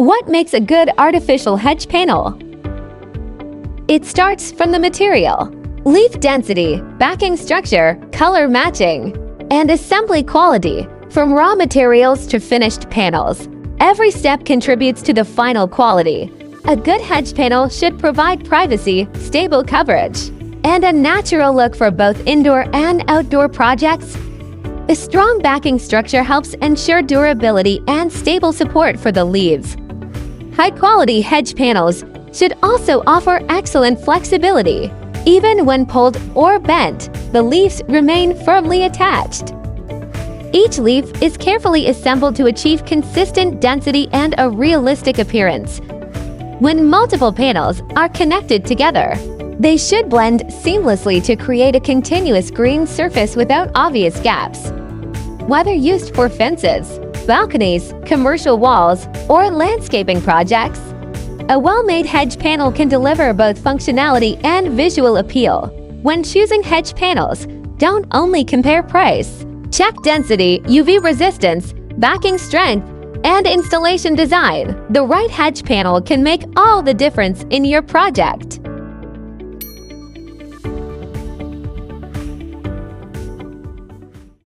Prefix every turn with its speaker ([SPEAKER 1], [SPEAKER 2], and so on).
[SPEAKER 1] What makes a good artificial hedge panel? It starts from the material, leaf density, backing structure, color matching, and assembly quality. From raw materials to finished panels, every step contributes to the final quality. A good hedge panel should provide privacy, stable coverage, and a natural look for both indoor and outdoor projects. A strong backing structure helps ensure durability and stable support for the leaves. High-quality hedge panels should also offer excellent flexibility. Even when pulled or bent, the leaves remain firmly attached. Each leaf is carefully assembled to achieve consistent density and a realistic appearance. When multiple panels are connected together, they should blend seamlessly to create a continuous green surface without obvious gaps. Whether used for fences, balconies, commercial walls, or landscaping projects, a well-made hedge panel can deliver both functionality and visual appeal. When choosing hedge panels, don't only compare price. Check density, UV resistance, backing strength, and installation design. The right hedge panel can make all the difference in your project.